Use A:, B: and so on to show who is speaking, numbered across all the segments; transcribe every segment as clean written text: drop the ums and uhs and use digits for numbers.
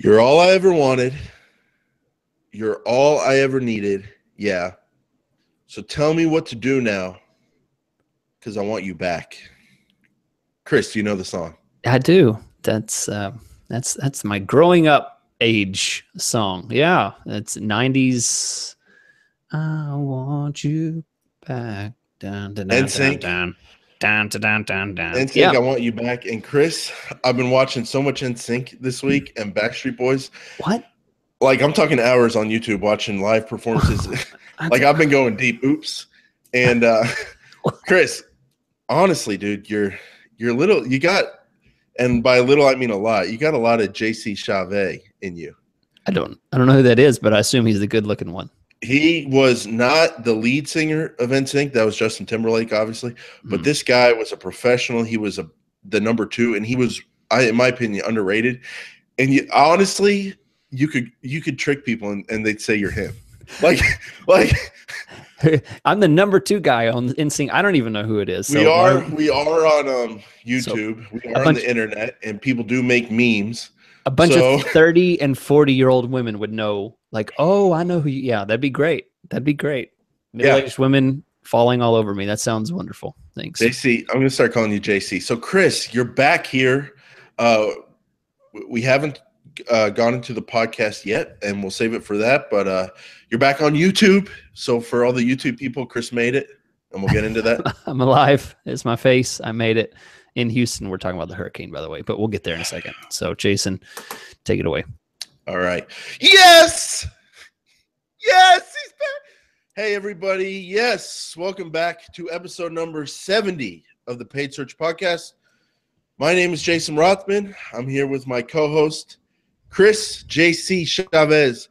A: You're all I ever wanted. You're all I ever needed. Yeah. So tell me what to do now, because I want you back. Chris, do you know the song?
B: I do. That's my growing up age song. Yeah, it's 90s. I want you back. Down, down, down, down,
A: NSYNC.
B: down, down, down, down, down.
A: NSYNC,
B: Yeah.
A: I want you back. And Chris, I've been watching so much NSYNC this week and Backstreet Boys.
B: What?
A: Like, I'm talking hours on YouTube watching live performances. Like, I've been going deep. Oops. And Chris, honestly, dude, you're little. You got, and by little I mean a lot. You got a lot of JC Chauvet in you.
B: I don't know who that is, but I assume he's the good-looking one.
A: He was not the lead singer of NSYNC. That was Justin Timberlake, obviously. But this guy was a professional. He was the number two, and he was, in my opinion, underrated. And honestly, you could trick people, and they'd say you're him. Like.
B: I'm the number two guy on NSYNC. I don't even know who it is. So
A: we are on YouTube. So we are on the internet, and people do make memes.
B: A bunch of 30 and 40-year-old women would know, like, oh, I know who you. Yeah, that'd be great. That'd be great. Middle-aged women falling all over me. That sounds wonderful. Thanks.
A: JC, I'm going to start calling you JC. So, Chris, you're back here. We haven't gone into the podcast yet, and we'll save it for that. But you're back on YouTube. So for all the YouTube people, Chris made it, and we'll get into that.
B: I'm alive. It's my face. I made it. In Houston, we're talking about the hurricane, by the way, but we'll get there in a second. So, Jason, take it away.
A: All right. Yes! Yes, he's back. Hey, everybody. Yes, welcome back to episode number 70 of the Paid Search Podcast. My name is Jason Rothman. I'm here with my co-host, Chris J.C. Chavez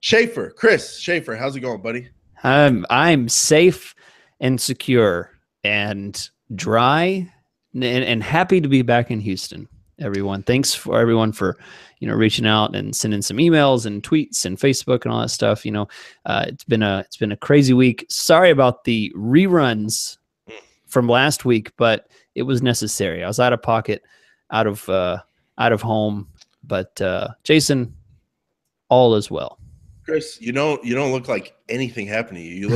A: Schaefer. Chris Schaefer, how's it going, buddy?
B: I'm safe and secure and dry and happy to be back in Houston, everyone. Thanks for everyone for, reaching out and sending some emails and tweets and Facebook and all that stuff. It's been a crazy week. Sorry about the reruns from last week, but it was necessary. I was out of pocket, out of home, but Jason, all is well.
A: Chris, you don't look like anything happened to you. You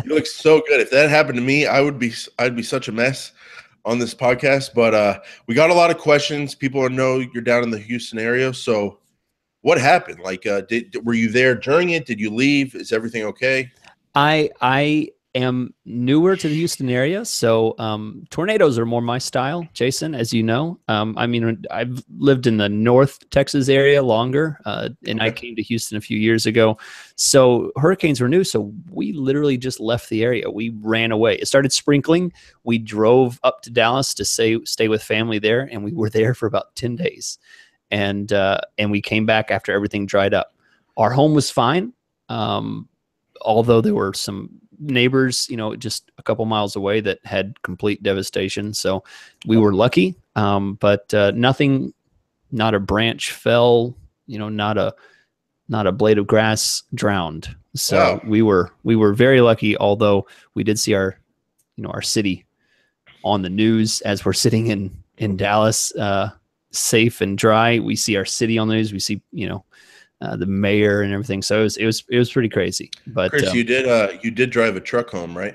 A: look so good. If that happened to me, I'd be such a mess on this podcast. But we got a lot of questions. People know you're down in the Houston area. So what happened? Like, were you there during it? Did you leave? Is everything okay?
B: I am newer to the Houston area, so tornadoes are more my style, Jason, as you know. I've lived in the North Texas area longer, and I came to Houston a few years ago. So hurricanes were new, so we literally just left the area. We ran away. It started sprinkling. We drove up to Dallas to stay with family there, and we were there for about 10 days. And we came back after everything dried up. Our home was fine, although there were some neighbors, just a couple miles away that had complete devastation. So we were lucky, but nothing, not a branch fell, not a blade of grass drowned. So
A: wow.
B: we were very lucky, although we did see our city on the news as we're sitting in Dallas, safe and dry. We see our city on the news. We see, the mayor and everything. So it was pretty crazy. But
A: Chris, you did drive a truck home, right?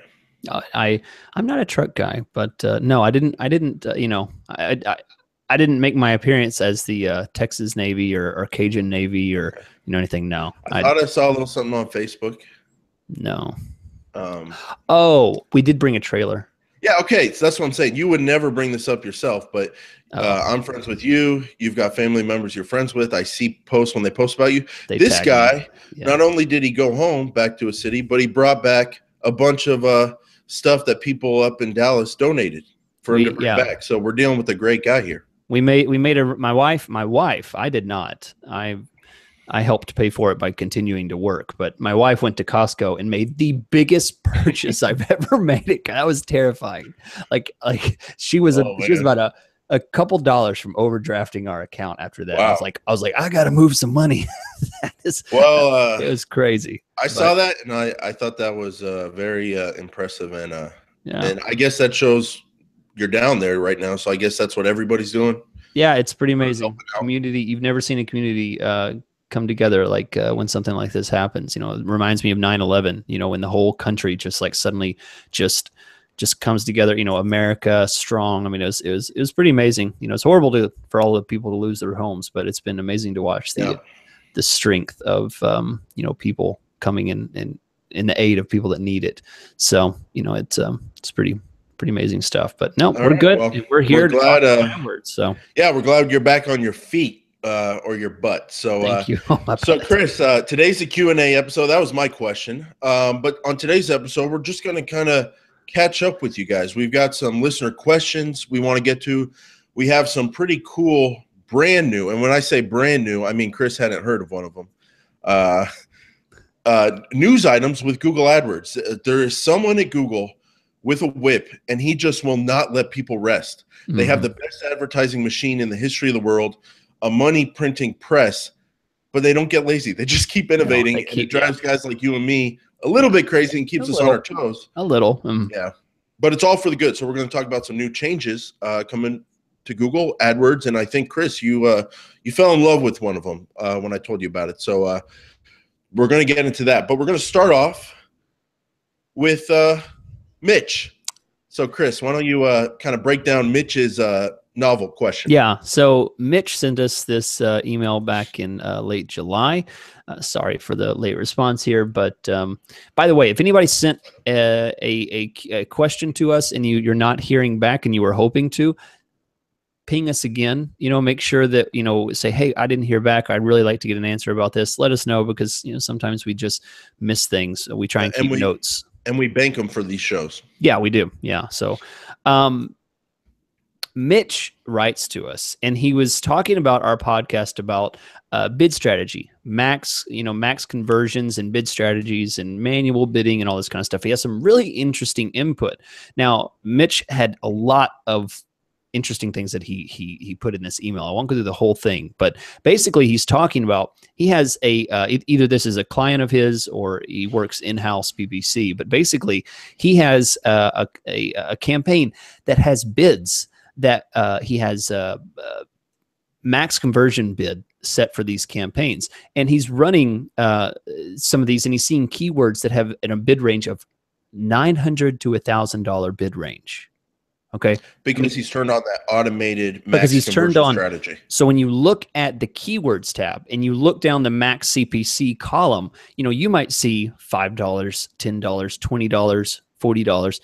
B: I'm not a truck guy, but no, I didn't. I didn't make my appearance as the Texas Navy or Cajun Navy or anything. No,
A: I thought I saw a little something on Facebook.
B: No. Oh, we did bring a trailer.
A: Yeah, okay. So that's what I'm saying. You would never bring this up yourself, but I'm friends with you. You've got family members you're friends with. I see posts when they post about you. This guy, not only did he go home back to a city, but he brought back a bunch of stuff that people up in Dallas donated for him to bring back. So we're dealing with a great guy here.
B: My wife, I did not. I helped pay for it by continuing to work, but my wife went to Costco and made the biggest purchase I've ever made. That was terrifying. Like she was about a couple dollars from overdrafting our account after that. Wow. I was like, I got to move some money. It was crazy.
A: I saw that and I thought that was very impressive. And I guess that shows you're down there right now. So I guess that's what everybody's doing.
B: Yeah, it's pretty amazing. Community. You've never seen a community come together like when something like this happens. You know, it reminds me of 9/11, you know, when the whole country just like suddenly just comes together, you know, America strong. I mean, it was pretty amazing. You know, it's horrible for all the people to lose their homes, but it's been amazing to watch the strength of you know, people coming in the aid of people that need it. So, you know, it's pretty amazing stuff. But no, we're good. Well, we're here to talk about AdWords. So
A: yeah, we're glad you're back on your feet or your butt. So
B: thank you.
A: So Chris, today's the Q&A episode. That was my question. But on today's episode, we're just going to kind of catch up with you guys. We've got some listener questions we want to get to. We have some pretty cool brand new, and when I say brand new, I mean Chris hadn't heard of one of them. News items with Google AdWords. There is someone at Google with a whip, and he just will not let people rest. They have the best advertising machine in the history of the world, a money printing press, but they don't get lazy. They just keep innovating, and it drives guys like you and me a little bit crazy and keeps us on our toes.
B: A little.
A: Yeah. But it's all for the good. So we're going to talk about some new changes coming to Google AdWords. And I think, Chris, you fell in love with one of them when I told you about it. So we're going to get into that. But we're going to start off with Mitch. So, Chris, why don't you kind of break down Mitch's novel question?
B: Yeah. So Mitch sent us this email back in late July. Sorry for the late response here, but by the way, if anybody sent a question to us and you're not hearing back and you were hoping to, ping us again. You know, make sure that, you know, say, hey, I didn't hear back. I'd really like to get an answer about this. Let us know, because, you know, sometimes we just miss things. We try and keep notes.
A: And we bank them for these shows.
B: Yeah, we do. Yeah. So Mitch writes to us, and he was talking about our podcast about bid strategy, max conversions and bid strategies and manual bidding and all this kind of stuff. He has some really interesting input. Now, Mitch had a lot of interesting things that he put in this email. I won't go through the whole thing, but basically he's talking about, he has a either this is a client of his or he works in-house PPC, but basically he has a campaign that has bids that he has max conversion bid set for these campaigns, and he's running some of these, and he's seeing keywords that have in a bid range of $900 to $1,000 bid range. Okay,
A: because he's turned on that automated max conversion strategy.
B: So when you look at the keywords tab and you look down the max CPC column, you know, you might see $5, $10, $20, $40.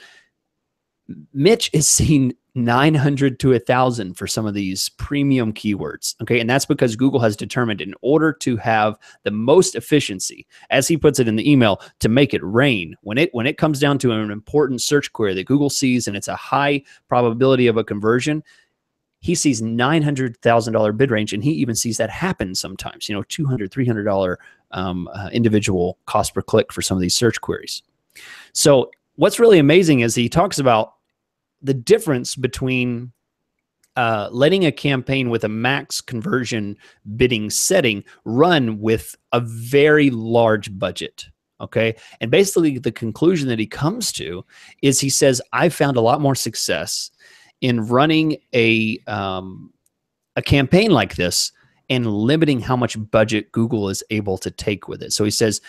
B: Mitch is seeing $900 to $1,000 for some of these premium keywords. Okay. And that's because Google has determined, in order to have the most efficiency, as he puts it in the email, to make it rain, when it comes down to an important search query that Google sees and it's a high probability of a conversion, he sees $900,000 bid range, and he even sees that happen sometimes, you know, $200, $300 individual cost per click for some of these search queries. So what's really amazing is he talks about the difference between letting a campaign with a max conversion bidding setting run with a very large budget. Okay. And basically the conclusion that he comes to is, he says, I found a lot more success in running a campaign like this and limiting how much budget Google is able to take with it. So he says,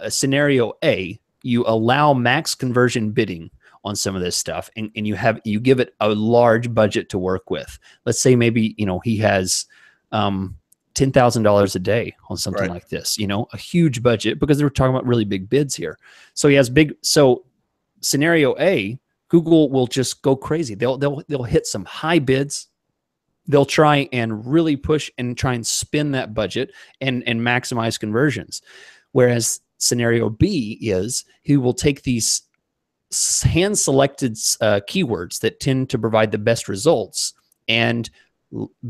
B: scenario A, you allow max conversion bidding on some of this stuff, and you give it a large budget to work with. Let's say maybe, you know, he has $10,000 a day on something like this, you know, a huge budget, because we're talking about really big bids here. So he has so scenario A, Google will just go crazy. They'll hit some high bids. They'll try and really push and try and spin that budget and maximize conversions. Whereas scenario B is, he will take these hand-selected keywords that tend to provide the best results and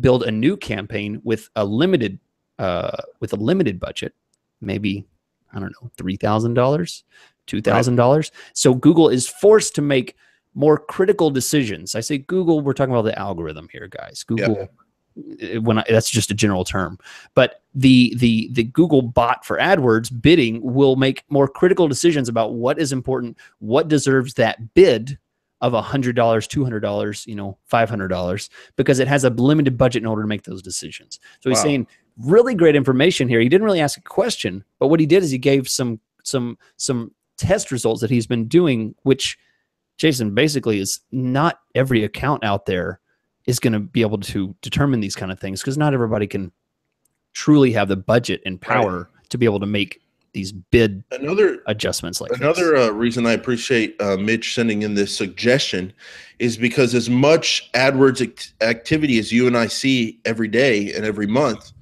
B: build a new campaign with a limited budget, maybe, I don't know, $3,000, $2,000. So Google is forced to make more critical decisions. I say Google, we're talking about the algorithm here, guys. Google, that's just a general term, but the Google bot for AdWords bidding will make more critical decisions about what is important, what deserves that bid of $100, $200, $500, because it has a limited budget in order to make those decisions. So he's saying really great information here. He didn't really ask a question, but what he did is he gave some test results that he's been doing, which, Jason, basically is not every account out there is going to be able to determine these kind of things, because not everybody can truly have the budget and power to be able to make these bid adjustments like
A: another reason I appreciate Mitch sending in this suggestion is because as much AdWords activity as you and I see every day and every month,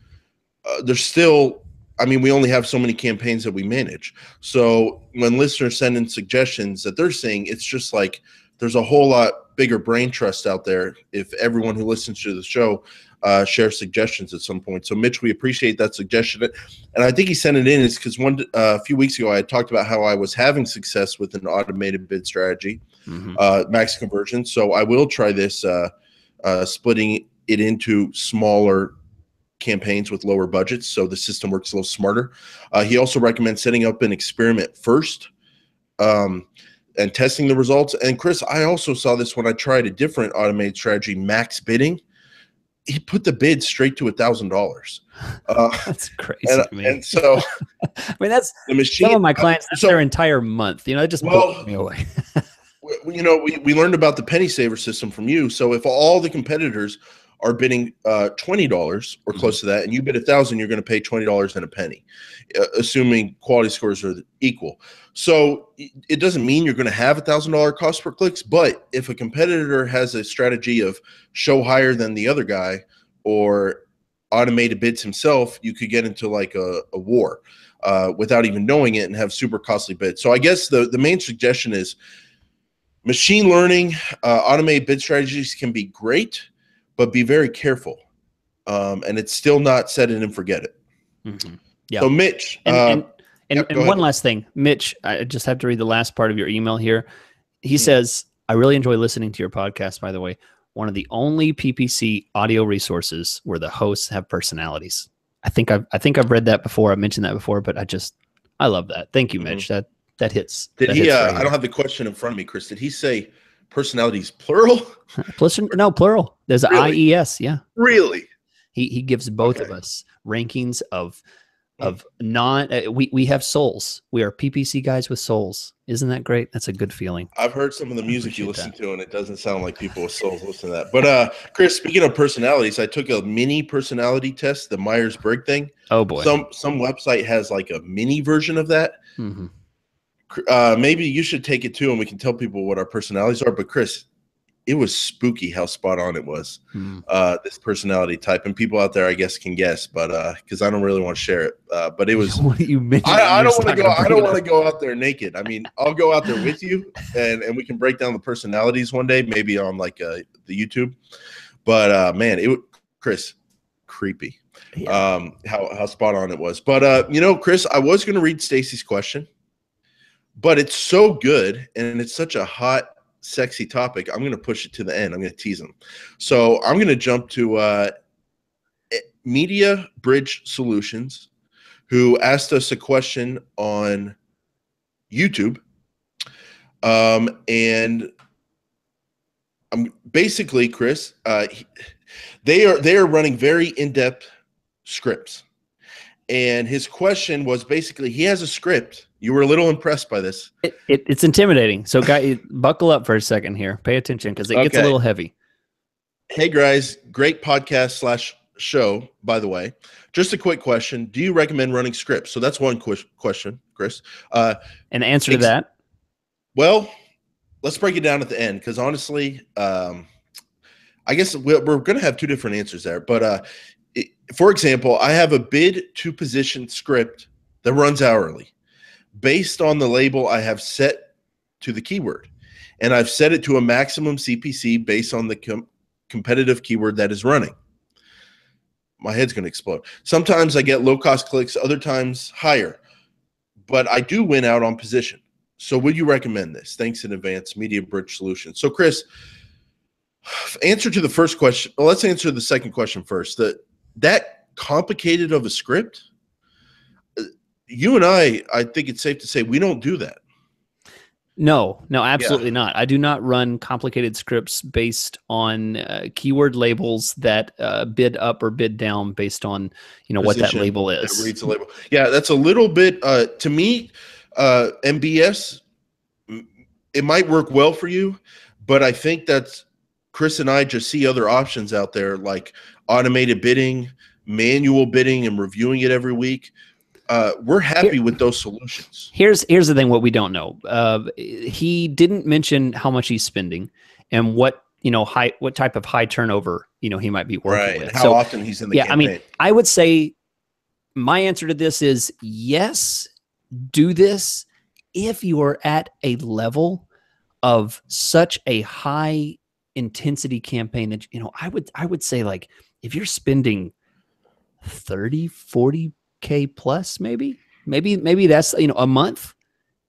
A: there's still, we only have so many campaigns that we manage. So when listeners send in suggestions that they're seeing, it's just like there's a whole lot bigger brain trust out there if everyone who listens to the show shares suggestions at some point. So Mitch, we appreciate that suggestion. And I think he sent it in is because a few weeks ago I had talked about how I was having success with an automated bid strategy, max conversion. So I will try this, splitting it into smaller campaigns with lower budgets, so the system works a little smarter. He also recommends setting up an experiment first and testing the results. And Chris, I also saw this when I tried a different automated strategy, max bidding. He put the bid straight to $1,000.
B: That's crazy.
A: And so,
B: that's the machine. Some of my clients, that's their entire month. It just blows me away.
A: we learned about the penny saver system from you. So if all the competitors are bidding $20 or close to that, and you bid $1,000, you're going to pay $20 and a penny, assuming quality scores are equal. So it doesn't mean you're going to have $1,000 cost per clicks, but if a competitor has a strategy of show higher than the other guy or automated bids himself, you could get into like a war without even knowing it and have super costly bids. So I guess the main suggestion is machine learning, automated bid strategies can be great, but be very careful. And it's still not set it and forget it.
B: Yeah.
A: So Mitch,
B: and one last thing, Mitch, I just have to read the last part of your email here. He says, I really enjoy listening to your podcast, by the way. One of the only PPC audio resources where the hosts have personalities. I think I've read that before. I mentioned that before, but I love that. Thank you, Mitch. That hits.
A: Did he, I don't have the question in front of me, Chris. Did he say personalities plural?
B: No, plural. There's an IES. Yeah.
A: Really?
B: He gives both of us rankings of we have souls. We are PPC guys with souls. Isn't that great? That's a good feeling.
A: I've heard some of the music you listen to, and it doesn't sound like people with souls listen to that. But Chris, speaking of personalities, I took a mini personality test, the Myers-Briggs thing.
B: Oh boy.
A: Some website has like a mini version of that. Maybe you should take it too, and we can tell people what our personalities are. But Chris, it was spooky how spot on it was. This personality type, and people out there, I guess, can guess, but because I don't really want to share it. But it was.
B: What do you mean?
A: I don't want to go. I don't want to go out there naked. I mean, I'll go out there with you, and we can break down the personalities one day, maybe on like the YouTube. But man, Chris, creepy. Yeah. How spot on it was. But Chris, I was going to read Stacy's question, but it's so good, and it's such a hot, sexy topic. I'm going to push it to the end. I'm going to tease them. So I'm going to jump to Media Bridge Solutions, who asked us a question on YouTube. And I'm basically, Chris, they are running very in-depth scripts. And his question was basically, he has a script. You were a little impressed by this.
B: It's intimidating. So, guys, buckle up for a second here. Pay attention because it gets a little heavy.
A: Hey, guys, great podcast / show, by the way. Just a quick question. Do you recommend running scripts? So that's one question, Chris.
B: And the answer to that?
A: Well, let's break it down at the end because honestly, I guess we're going to have two different answers there. But for example, I have a bid to position script that runs hourly based on the label I have set to the keyword. And I've set it to a maximum CPC based on the competitive keyword that is running. My head's going to explode. Sometimes I get low-cost clicks, other times higher. But I do win out on position. So would you recommend this? Thanks in advance, Media Bridge Solutions. So, Chris, answer to the first question. Well, let's answer the second question first. That complicated of a script, you and I think it's safe to say we don't do that.
B: No,
A: Yeah,
B: absolutely not. I do not run complicated scripts based on keyword labels that bid up or bid down based on, what that
A: position
B: label
A: that
B: is.
A: reads the label. Yeah, that's a little bit to me. MBS, it might work well for you, but I think that's Chris and I just see other options out there like automated bidding, manual bidding, and reviewing it every week. We're happy with those solutions.
B: Here's the thing: what we don't know. He didn't mention how much he's spending and what what type of high turnover he might be working
A: Right.
B: with.
A: And how
B: So
A: often he's in the
B: yeah, I mean,
A: campaign.
B: I would say my answer to this is yes. Do this if you are at a level of such a high intensity campaign that I would say, like, if you're spending 30-40K plus, maybe that's a month,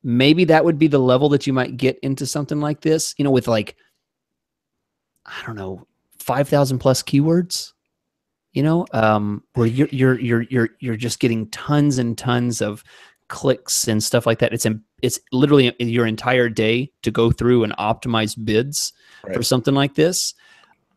B: maybe that would be the level that you might get into something like this, with, like, I don't know, 5,000 plus keywords, where you're just getting tons and tons of clicks and stuff like that. It's literally your entire day to go through and optimize bids for
A: Right.
B: something like this.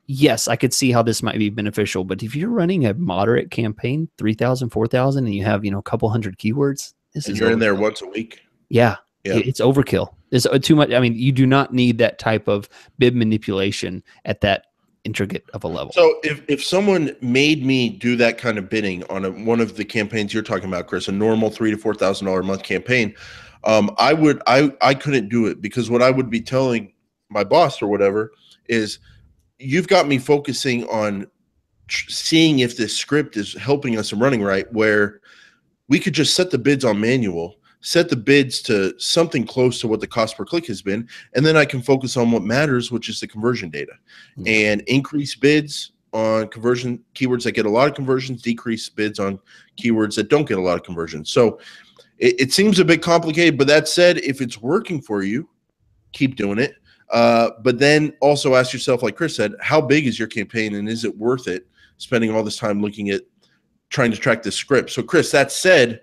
B: Yes, I could see how this might be beneficial, but if you're running a moderate campaign, 3,000, 4,000, and you have, a couple hundred keywords, this
A: And
B: is
A: you're in there
B: overkill.
A: once a week.
B: Yeah,
A: Yeah.
B: it's overkill. It's too much. I mean, you do not need that type of bid manipulation at that intricate of a level.
A: So if someone made me do that kind of bidding on one of the campaigns you're talking about, Chris, a normal $3,000 to $4,000 a month campaign, I couldn't do it, because what I would be telling my boss or whatever is, you've got me focusing on seeing if this script is helping us and running right, where we could just set the bids on manual, set the bids to something close to what the cost per click has been, and then I can focus on what matters, which is the conversion data, and increase bids on conversion keywords that get a lot of conversions, decrease bids on keywords that don't get a lot of conversions. So it seems a bit complicated, but that said, if it's working for you, keep doing it. But then also ask yourself, like Chris said, how big is your campaign, and is it worth it spending all this time looking at trying to track the script? So Chris, that said,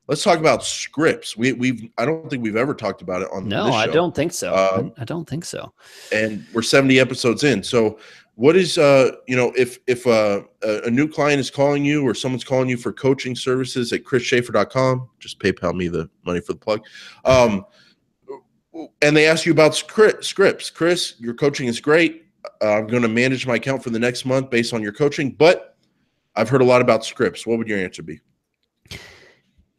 A: let's talk about scripts. I don't think we've ever talked about it on this show.
B: I don't think so. I don't think so.
A: And we're 70 episodes in. So what is, if a new client is calling you, or someone's calling you for coaching services at chrisschaefer.com, just PayPal me the money for the plug. And they ask you about scripts. Chris, your coaching is great. I'm going to manage my account for the next month based on your coaching, but I've heard a lot about scripts. What would your answer be?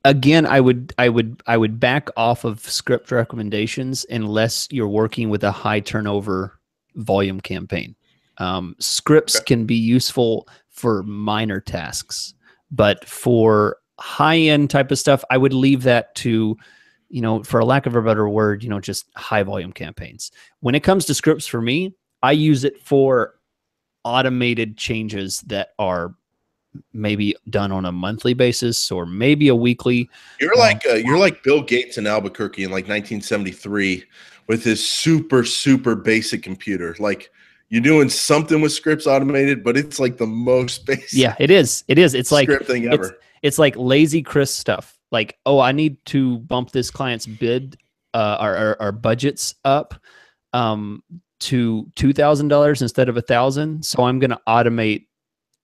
B: Again, I would back off of script recommendations unless you're working with a high turnover volume campaign. Scripts can be useful for minor tasks, but for high-end type of stuff, I would leave that to, for a lack of a better word, just high volume campaigns. When it comes to scripts, for me, I use it for automated changes that are maybe done on a monthly basis or maybe a weekly.
A: You're like Bill Gates in Albuquerque in like 1973 with his super basic computer. Like, you're doing something with scripts automated, but it's like the most basic.
B: Yeah, it is. It's like
A: script thing ever.
B: It's like lazy Chris stuff. Like, oh, I need to bump this client's bid, our budgets up to $2,000 instead of $1,000. So I'm going to automate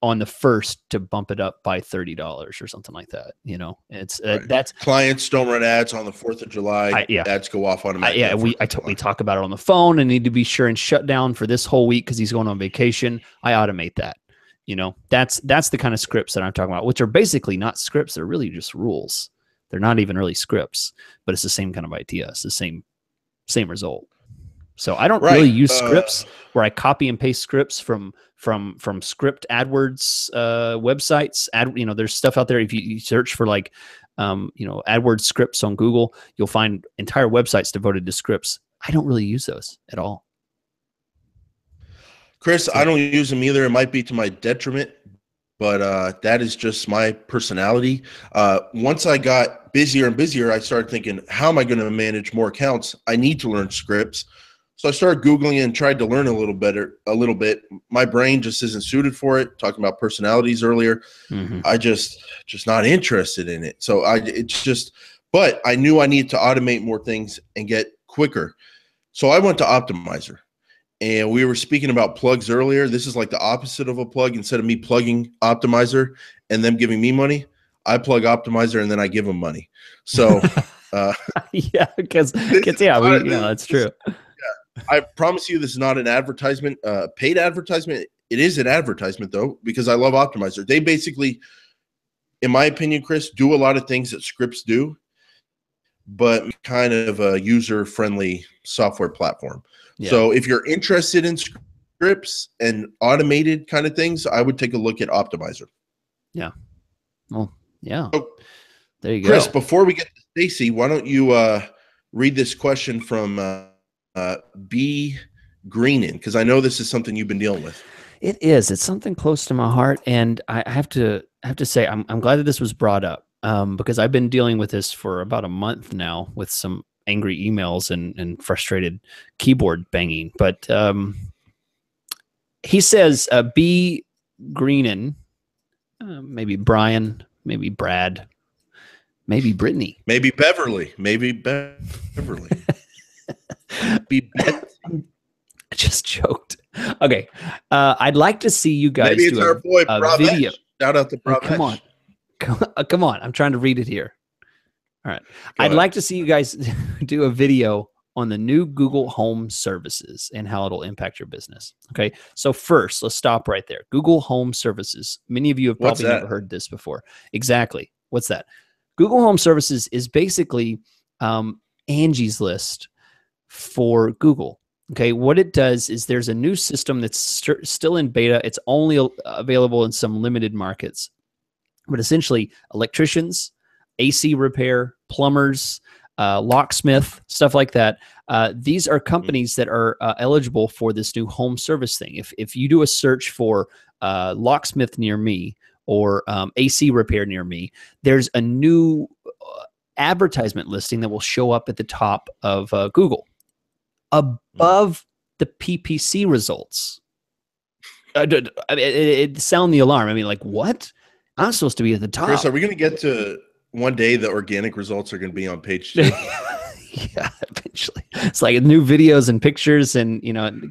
B: on the first to bump it up by $30 or something like that. It's
A: Right.
B: That's
A: clients don't run ads on the 4th of July. Ads go off automatically.
B: We talk about it on the phone and need to be sure and shut down for this whole week because he's going on vacation. I automate that. That's the kind of scripts that I'm talking about, which are basically not scripts. They're really just rules. They're not even really scripts, but it's the same kind of idea. It's the same result. So I don't really use scripts where I copy and paste scripts from script AdWords websites. There's stuff out there. If you search for like AdWords scripts on Google, you'll find entire websites devoted to scripts. I don't really use those at all.
A: Chris, I don't use them either. It might be to my detriment, but that is just my personality. Once I got busier and busier, I started thinking, how am I going to manage more accounts? I need to learn scripts. So I started Googling and tried to learn a little bit. My brain just isn't suited for it. Talking about personalities earlier, I just not interested in it. So but I knew I needed to automate more things and get quicker. So I went to Optimizer, and we were speaking about plugs earlier. This is like the opposite of a plug. Instead of me plugging Optimizer and them giving me money, I plug Optimizer and then I give them money. So
B: yeah, because that's true.
A: I promise you, this is not an advertisement, paid advertisement. It is an advertisement, though, because I love Optimizer. They basically, in my opinion, Chris, do a lot of things that scripts do, but kind of a user-friendly software platform. Yeah. So if you're interested in scripts and automated kind of things, I would take a look at Optimizer.
B: Yeah. Well, yeah.
A: So,
B: there you
A: Chris,
B: go.
A: before we get to Stacy, why don't you read this question from B. Greenin, because I know this is something you've been dealing with.
B: It is. It's something close to my heart, and I have to say I'm glad that this was brought up because I've been dealing with this for about a month now with some angry emails and frustrated keyboard banging. But he says, B. Greenin, maybe Brian, maybe Brad, maybe Brittany,
A: maybe Beverly, be
B: I just joked. Okay. I'd like to see you guys
A: maybe it's
B: do
A: our boy,
B: a video.
A: Shout out to Pravesh.
B: Come on. I'm trying to read it here. All right. I'd like to see you guys do a video on the new Google Home Services and how it'll impact your business. Okay. So first, let's stop right there. Google Home Services. Many of you have probably never heard this before. Exactly. What's that? Google Home Services is basically Angie's List for Google. Okay, what it does is there's a new system that's still in beta. It's only available in some limited markets. But essentially, electricians, AC repair, plumbers, locksmith, stuff like that. These are companies that are eligible for this new home service thing. If you do a search for locksmith near me or AC repair near me, there's a new advertisement listing that will show up at the top of Google above the PPC results. It sound the alarm. I mean, like, what? I'm supposed to be at the top.
A: Chris, are we going to get to one day the organic results are going to be on page 2?
B: Yeah, eventually. It's like new videos and pictures and,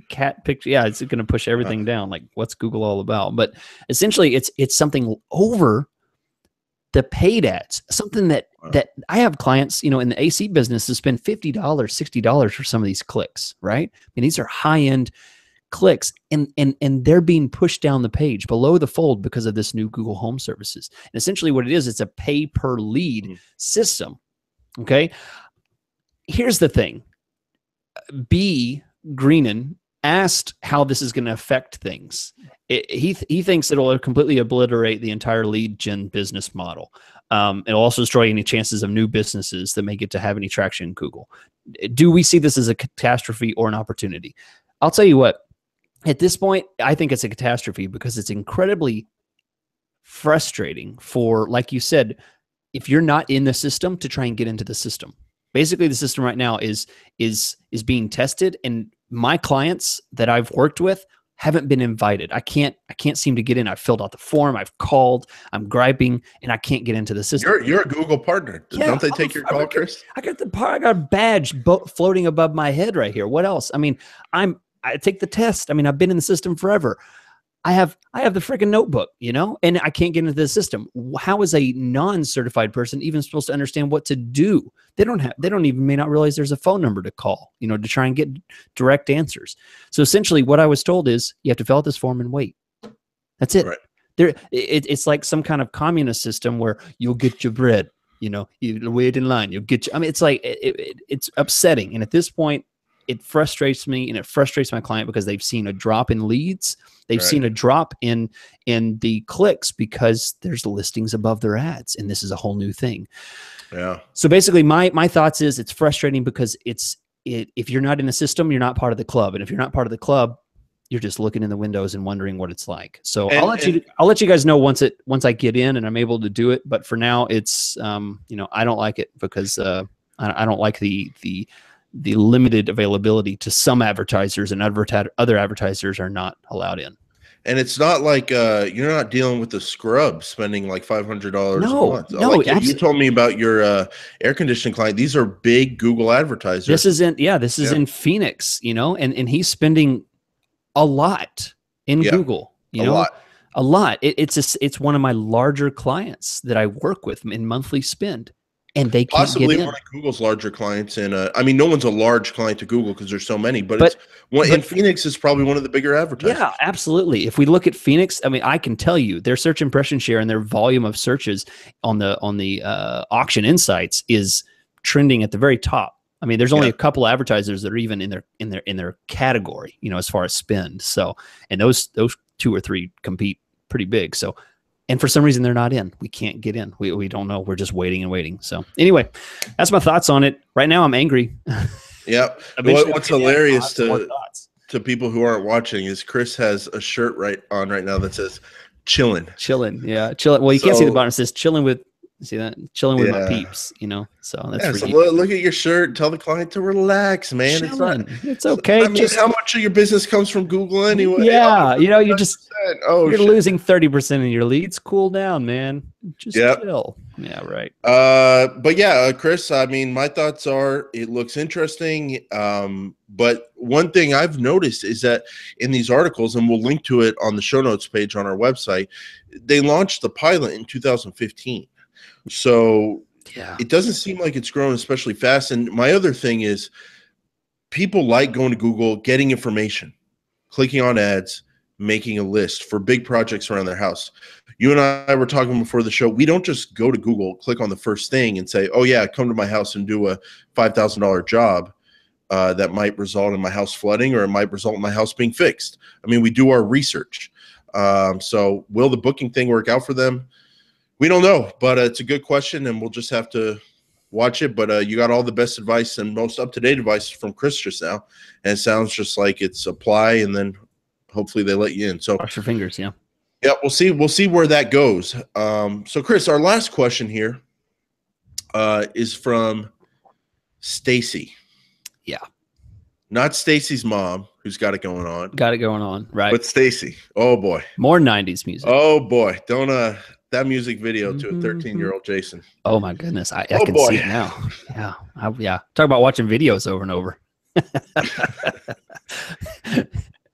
B: cat picture. Yeah, it's going to push everything down. Like, what's Google all about? But essentially, it's something over the paid ads, something that I have clients, in the AC business to spend $50, $60 for some of these clicks, right? I mean, these are high-end clicks and they're being pushed down the page below the fold because of this new Google Home Services. And essentially what it is, it's a pay per lead system. Okay. Here's the thing. B. Greenan asked how this is going to affect things. He thinks it'll completely obliterate the entire lead gen business model. It'll also destroy any chances of new businesses that may get to have any traction in Google. Do we see this as a catastrophe or an opportunity? I'll tell you what, at this point, I think it's a catastrophe because it's incredibly frustrating for, like you said, if you're not in the system to try and get into the system. Basically, the system right now is being tested, and my clients that I've worked with haven't been invited. I can't seem to get in. I've filled out the form. I've called. I'm griping, and I can't get into the system.
A: You're a Google partner. Yeah, don't they take your call, Chris?
B: I got a badge floating above my head right here. What else? I mean, I take the test. I mean, I've been in the system forever. I have the freaking notebook, and I can't get into the system. How is a non-certified person even supposed to understand what to do? They may not realize there's a phone number to call, to try and get direct answers. So essentially what I was told is you have to fill out this form and wait. That's it. Right. It's like some kind of communist system where you'll get your bread, you wait in line, you'll get your, I mean, it's like, it's upsetting. And at this point, it frustrates me and it frustrates my client because they've seen a drop in leads. They've seen a drop in the clicks because there's listings above their ads, and this is a whole new thing.
A: Yeah.
B: So basically, my thoughts is it's frustrating because if you're not in a system, you're not part of the club, and if you're not part of the club, you're just looking in the windows and wondering what it's like. So I'll let you guys know once I get in and I'm able to do it. But for now, it's I don't like it because I don't like the limited availability to some advertisers, and other advertisers are not allowed in.
A: And it's not like you're not dealing with the scrub spending like $500 a
B: No,
A: month.
B: no,
A: Like you told me about your air conditioning client. These are big Google advertisers.
B: This is in Phoenix, and he's spending a lot in Google, a lot. It's one of my larger clients that I work with in monthly spend. And they can't
A: possibly
B: get in.
A: One of Google's larger clients, and I mean, no one's a large client to Google because there's so many. But in Phoenix, it's probably one of the bigger advertisers.
B: Yeah, absolutely. If we look at Phoenix, I mean, I can tell you their search impression share and their volume of searches on the auction insights is trending at the very top. I mean, there's only a couple advertisers that are even in their category, as far as spend. So, and those 2 or 3 compete pretty big. So. And for some reason, they're not in. We can't get in. We don't know. We're just waiting and waiting. So anyway, that's my thoughts on it. Right now, I'm angry.
A: Yeah. What's hilarious to people who aren't watching is Chris has a shirt right now that says "chillin'."
B: Chillin', yeah, chillin'. Well, you can't see the bottom. It says "chillin' with." See that? Chilling with my peeps, So that's
A: so look at your shirt. Tell the client to relax, man.
B: It's okay.
A: I mean, how much of your business comes from Google anyway?
B: Yeah, you're losing 30% of your leads. Cool down, man. Just chill. Yeah, right.
A: But yeah, Chris. I mean, my thoughts are it looks interesting. But one thing I've noticed is that in these articles, and we'll link to it on the show notes page on our website, they launched the pilot in 2015. So it doesn't seem like it's growing especially fast. And my other thing is people like going to Google, getting information, clicking on ads, making a list for big projects around their house. You and I were talking before the show. We don't just go to Google, click on the first thing and say, oh yeah, come to my house and do a $5,000 job that might result in my house flooding or it might result in my house being fixed. I mean, we do our research. So will the booking thing work out for them? We don't know, but it's a good question, and we'll just have to watch it. But you got all the best advice and most up-to-date advice from Chris just now, and it sounds just like it's apply, and then hopefully they let you in. So
B: cross your fingers, yeah.
A: Yeah, we'll see. We'll see where that goes. So, Chris, our last question here is from Stacy.
B: Yeah,
A: not Stacy's mom, who's got it going on.
B: Got it going on, right?
A: But Stacy. Oh boy,
B: more '90s music.
A: Oh boy, don't that music video to a 13-year-old Jason.
B: Oh my goodness, I can see it now. Yeah. Talk about watching videos over and over.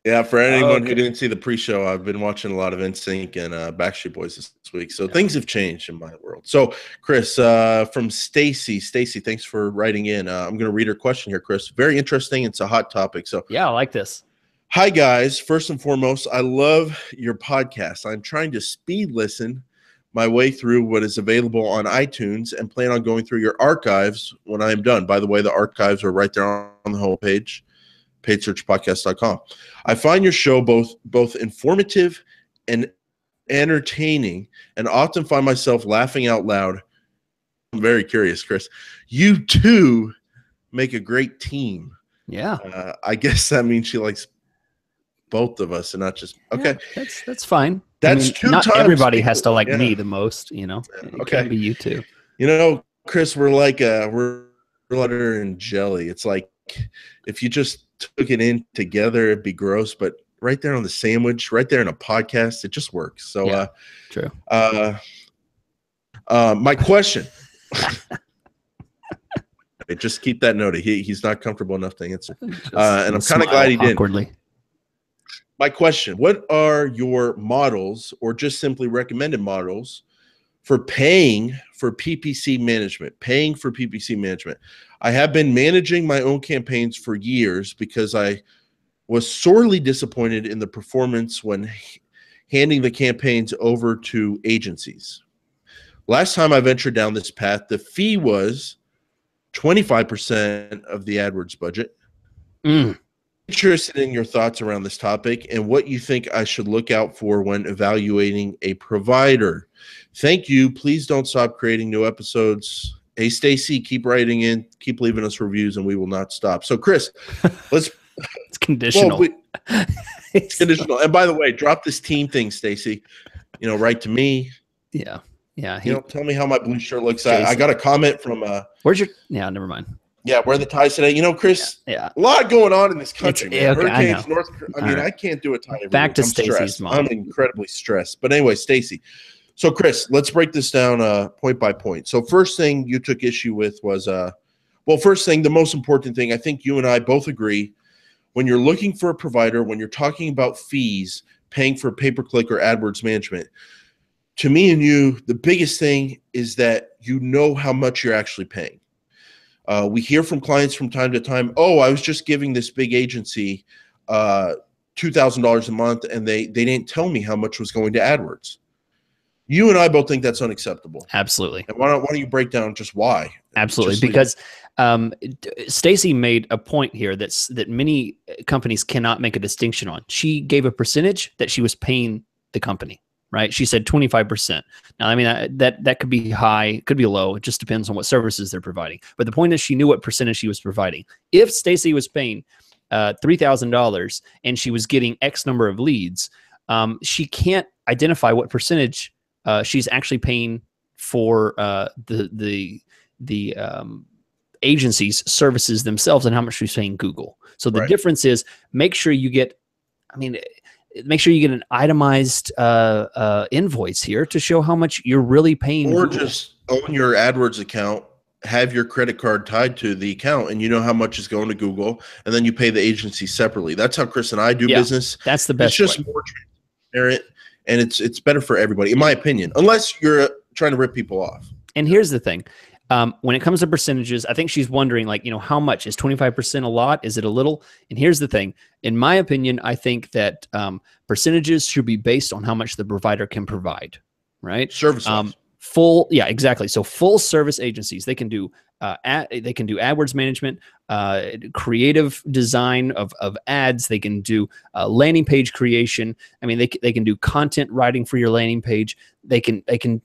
A: Yeah, for anyone who didn't see the pre-show, I've been watching a lot of NSYNC and Backstreet Boys this week. So things have changed in my world. So, Chris, from Stacy. Stacy, thanks for writing in. I'm going to read her question here, Chris. Very interesting. It's a hot topic. So
B: yeah, I like this.
A: Hi, guys. First and foremost, I love your podcast. I'm trying to speed listen my way through what is available on iTunes and plan on going through your archives when I am done. By the way, the archives are right there on the homepage, paidsearchpodcast.com. I find your show both informative and entertaining, and often find myself laughing out loud. I'm very curious, Chris. You two make a great team.
B: Yeah.
A: I guess that means she likes both of us and not just okay.
B: Yeah, that's fine.
A: That's
B: not everybody has to like me the most, It can be you too.
A: Chris, we're like we're butter and jelly. It's like if you just took it in together, it'd be gross, but right there on the sandwich, right there in a podcast, it just works. So
B: true.
A: My question. Just keep that noted. He's not comfortable enough to answer. And I'm kind of glad he did.
B: Awkwardly.
A: My question, what are your models or just simply recommended models for paying for PPC management? I have been managing my own campaigns for years because I was sorely disappointed in the performance when handing the campaigns over to agencies. Last time I ventured down this path, the fee was 25% of the AdWords budget. Interested in your thoughts around this topic and what you think I should look out for when evaluating a provider. Thank you. Please don't stop creating new episodes. Hey, Stacy, keep writing in, keep leaving us reviews, and we will not stop. So, Chris, let's.
B: It's conditional.
A: It's conditional. And by the way, drop this team thing, Stacy. Write to me.
B: Yeah.
A: Tell me how my blue shirt looks. I got a comment from.
B: Where's your? Yeah, never mind.
A: Yeah, where the ties today. You know, Chris,
B: Yeah.
A: a lot going on in this country, man.
B: Okay, I
A: Hurricanes,
B: know.
A: I mean,
B: All right.
A: I can't do a tie every
B: Back
A: week.
B: to
A: I'm
B: Stacy's
A: stressed.
B: mom.
A: I'm incredibly stressed. But anyway, Stacy. So, Chris, let's break this down point by point. So, first thing you took issue with was, well, first thing, the most important thing, I think you and I both agree, when you're looking for a provider, when you're talking about fees, paying for pay-per-click or AdWords management, to me and you, the biggest thing is that you know how much you're actually paying. We hear from clients from time to time, oh, I was just giving this big agency $2,000 a month, and they didn't tell me how much was going to AdWords. You and I both think that's unacceptable.
B: Absolutely.
A: And why don't you break down just why?
B: Absolutely,
A: just
B: because Stacy made a point here that many companies cannot make a distinction on. She gave a percentage that she was paying the company, right? She said 25%. Now, I mean, that could be high, could be low. It just depends on what services they're providing. But the point is, she knew what percentage she was providing. If Stacy was paying $3,000 and she was getting X number of leads, she can't identify what percentage she's actually paying for the agency's services themselves and how much she's paying Google. So the difference is make sure you get an itemized invoice here to show how much you're really paying.
A: Or
B: Google.
A: just own your AdWords account, have your credit card tied to the account, and you know how much is going to Google, and then you pay the agency separately. That's how Chris and I do business.
B: That's the best.
A: It's just more transparent, and it's better for everybody, in my opinion, unless you're trying to rip people off.
B: And here's the thing. When it comes to percentages, I think she's wondering, like, how much is 25% a lot? Is it a little? And here's the thing. In my opinion, I think that percentages should be based on how much the provider can provide, right?
A: Service.
B: Yeah, exactly. So full service agencies, they can do AdWords management, creative design of ads. They can do landing page creation. I mean, they can do content writing for your landing page. They can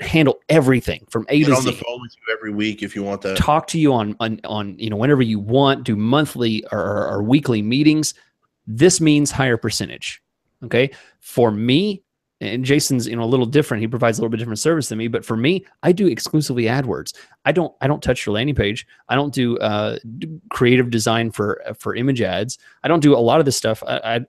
B: handle everything from A to Z.
A: On the phone with you every week if you want that.
B: Talk to you on whenever you want. Do monthly or weekly meetings. This means higher percentage. Okay, for me, and Jason's a little different. He provides a little bit different service than me. But for me, I do exclusively AdWords. I don't touch your landing page. I don't do creative design for image ads. I don't do a lot of this stuff. I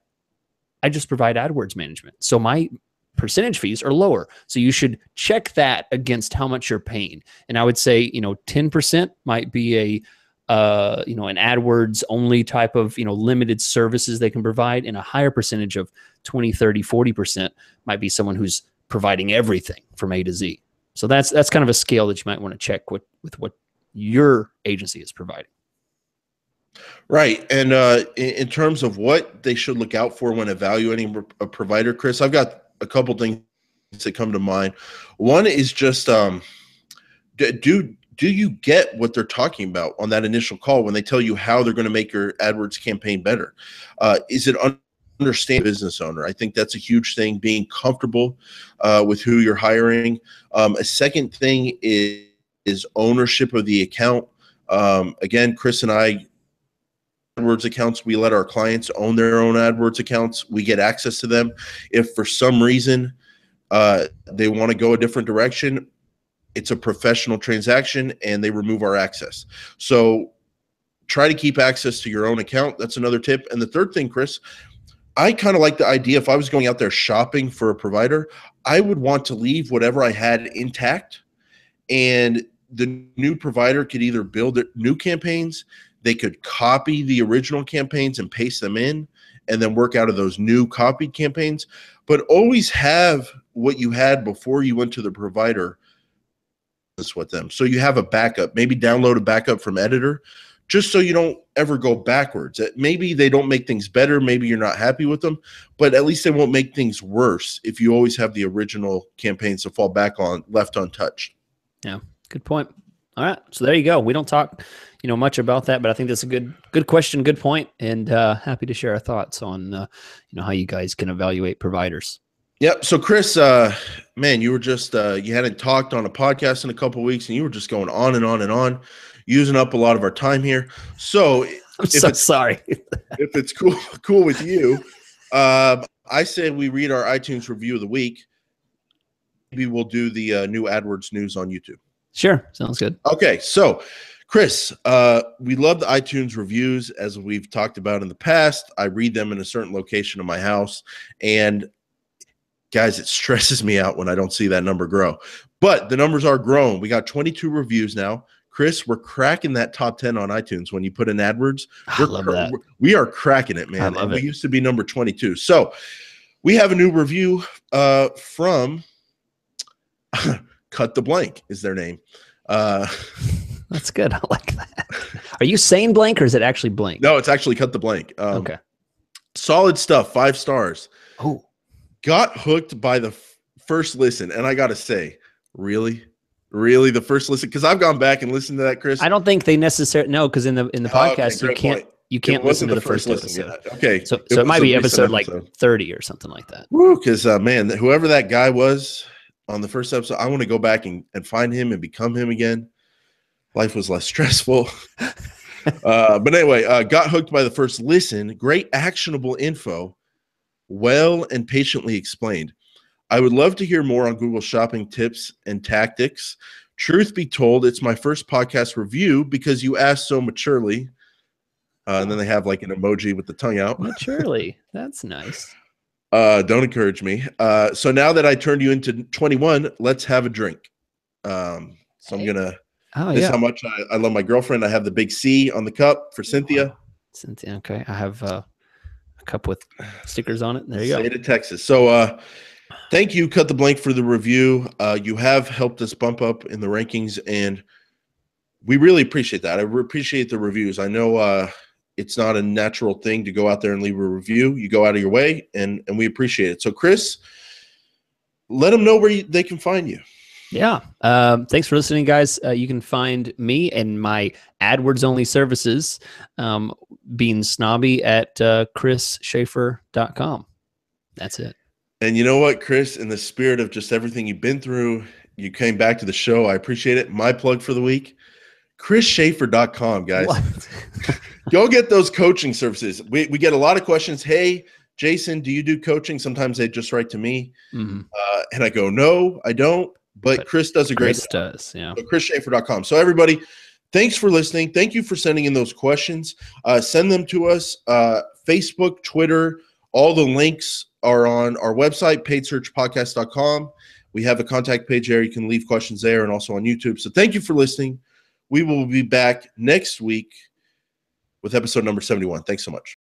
B: just provide AdWords management. So my percentage fees are lower. So you should check that against how much you're paying. And I would say, 10% might be an AdWords only type of, limited services they can provide, and a higher percentage of 20, 30, 40% might be someone who's providing everything from A to Z. So that's kind of a scale that you might want to check with what your agency is providing.
A: Right. And in terms of what they should look out for when evaluating a provider, Chris, I've got a couple things that come to mind. One is just do you get what they're talking about on that initial call when they tell you how they're going to make your AdWords campaign better? Is it understand business owner? I think that's a huge thing, being comfortable with who you're hiring. A second thing is ownership of the account. Again, Chris and I, AdWords accounts, we let our clients own their own AdWords accounts. We get access to them. If for some reason they want to go a different direction, it's a professional transaction and they remove our access. So try to keep access to your own account. That's another tip. And the third thing, Chris, I kind of like the idea, if I was going out there shopping for a provider, I would want to leave whatever I had intact, and the new provider could either build new campaigns, they could copy the original campaigns and paste them in, and then work out of those new copied campaigns, but always have what you had before you went to the provider with them. So you have a backup, maybe download a backup from editor, just so you don't ever go backwards. Maybe they don't make things better. Maybe you're not happy with them, but at least they won't make things worse if you always have the original campaigns to fall back on, left untouched.
B: Yeah, good point. All right, so there you go. We don't talk, much about that, but I think that's a good question, good point, and happy to share our thoughts on, how you guys can evaluate providers.
A: Yep. So Chris, man, you were just you hadn't talked on a podcast in a couple of weeks, and you were just going on and on and on, using up a lot of our time here. So
B: I'm so sorry.
A: If it's cool with you, I say we read our iTunes review of the week. Maybe we'll do the new AdWords news on YouTube.
B: Sure, sounds good.
A: Okay, so Chris, we love the iTunes reviews, as we've talked about in the past. I read them in a certain location of my house, and guys, it stresses me out when I don't see that number grow. But the numbers are growing. We got 22 reviews now. Chris, we're cracking that top 10 on iTunes. When you put in AdWords,
B: I love that.
A: We are cracking it, man.
B: I love
A: and
B: it.
A: We used to be number 22. So we have a new review from Cut the Blank is their name.
B: That's good. I like that. Are you saying blank or is it actually blank?
A: No, it's actually Cut the Blank.
B: Okay.
A: Solid stuff. 5 stars.
B: Oh,
A: Got hooked by the first listen. And I got to say, really the first listen? Because I've gone back and listened to that, Chris.
B: I don't think they necessarily, no, because in the podcast,
A: okay,
B: you can't listen to the first episode.
A: Yet. Okay.
B: So it might be episode like 30 or something like that.
A: Woo, because man, whoever that guy was on the first episode, I want to go back and find him and become him again. Life was less stressful. But anyway, got hooked by the first listen. Great actionable info. Well and patiently explained. I would love to hear more on Google Shopping tips and tactics. Truth be told, it's my first podcast review because you asked so maturely. And then they have like an emoji with the tongue out.
B: Maturely. That's nice.
A: Don't encourage me. So now that I turned you into 21, let's have a drink. So I'm going to, this is how much I love my girlfriend. I have the big C on the cup for Cynthia.
B: Wow. Cynthia, okay. I have a cup with stickers on it. There you go.
A: State of Texas. So thank you, Cut the Blank, for the review. You have helped us bump up in the rankings, and we really appreciate that. I appreciate the reviews. I know it's not a natural thing to go out there and leave a review. You go out of your way, and we appreciate it. So, Chris, let them know where they can find you.
B: Yeah. Thanks for listening, guys. You can find me and my AdWords only services being snobby at chrisschaefer.com. That's it.
A: And you know what, Chris, in the spirit of just everything you've been through, you came back to the show. I appreciate it. My plug for the week, chrisschaefer.com, guys. Go get those coaching services. We get a lot of questions. Hey, Jason, do you do coaching? Sometimes they just write to me. Mm-hmm. And I go, no, I don't. But Chris does a great job.
B: Does, yeah.
A: So chrisschaefer.com. So everybody, thanks for listening. Thank you for sending in those questions. Send them to us. Facebook, Twitter, all the links are on our website, paidsearchpodcast.com. We have a contact page there. You can leave questions there and also on YouTube. So thank you for listening. We will be back next week with episode number 71. Thanks so much.